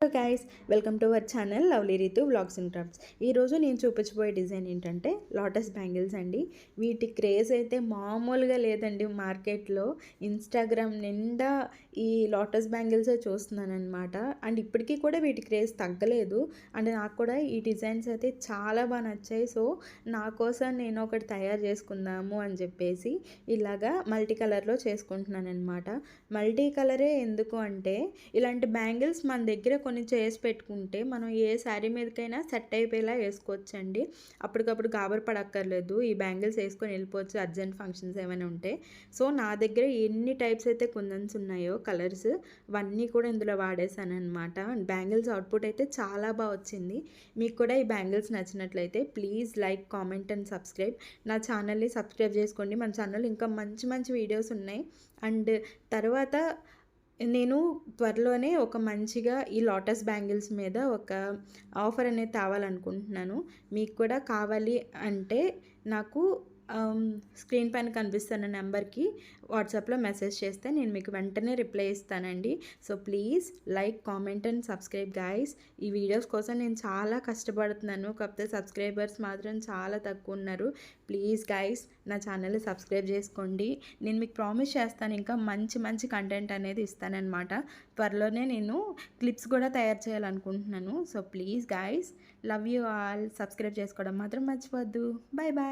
Hello guys, welcome to our channel lovely Ritu vlogs and crafts. ఈరోజు నేను చూపించబోయే design ఏంటంటే లోటస్ బ్యాంగిల్స్ అండి. వీటి క్రేజ్ అయితే మామూలుగా లేదండి. మార్కెట్లో ఇన్స్టాగ్రామ్ నిండా ఈ లోటస్ బ్యాంగిల్సే చూస్తున్నాను అనమాట. అండ్ ఇప్పటికీ కూడా వీటి క్రేజ్ తగ్గలేదు. అండ్ నాకు కూడా ఈ డిజైన్స్ అయితే చాలా బాగా నచ్చాయి. సో నా కోసం నేను ఒకటి తయారు చేసుకుందాము అని చెప్పేసి ఇలాగా మల్టీ కలర్లో చేసుకుంటున్నాను అనమాట. మల్టీ కలరే ఎందుకు అంటే, ఇలాంటి బ్యాంగిల్స్ మన దగ్గర కొన్ని చేసి పెట్టుకుంటే మనం ఏ శారీ మీదకైనా సెట్ అయిపోయేలా వేసుకోవచ్చండి. అప్పటికప్పుడు గాబర్ పడక్కర్లేదు. ఈ బ్యాంగిల్స్ వేసుకొని వెళ్ళిపోవచ్చు అర్జెంట్ ఫంక్షన్స్ ఏమైనా ఉంటే. సో నా దగ్గర ఎన్ని టైప్స్ అయితే కుందన్స్ ఉన్నాయో కలర్స్ అవన్నీ కూడా ఇందులో వాడేసాను అనమాట. బ్యాంగిల్స్ అవుట్పుట్ అయితే చాలా బాగా వచ్చింది. మీకు కూడా ఈ బ్యాంగిల్స్ నచ్చినట్లయితే please like, comment and subscribe. నా ఛానల్ని సబ్స్క్రైబ్ చేసుకోండి. మన ఛానల్ ఇంకా మంచి మంచి వీడియోస్ ఉన్నాయి. అండ్ తర్వాత నేను త్వరలోనే ఒక మంచిగా ఈ లోటస్ బ్యాంగిల్స్ మీద ఒక ఆఫర్ అనేది తేవాలనుకుంటున్నాను. మీకు కూడా కావాలి అంటే నాకు స్క్రీన్ పైన కనిపిస్తున్న నెంబర్కి వాట్సాప్లో మెసేజ్ చేస్తే నేను మీకు వెంటనే రిప్లై ఇస్తానండి. So please like, comment and subscribe guys. ఈ వీడియోస్ కోసం నేను చాలా కష్టపడుతున్నాను, కాకపోతే సబ్స్క్రైబర్స్ మాత్రం చాలా తక్కువ ఉన్నారు. ప్లీజ్ గైస్ నా ఛానల్ని సబ్స్క్రైబ్ చేసుకోండి. నేను మీకు ప్రామిస్ చేస్తాను, ఇంకా మంచి మంచి కంటెంట్ అనేది ఇస్తానన్నమాట. త్వరలోనే నేను క్లిప్స్ కూడా తయారు చేయాలనుకుంటున్నాను. So please guys, love you all. Subscribe చేసుకోవడం మాత్రం మర్చిపోవద్దు. Bye bye.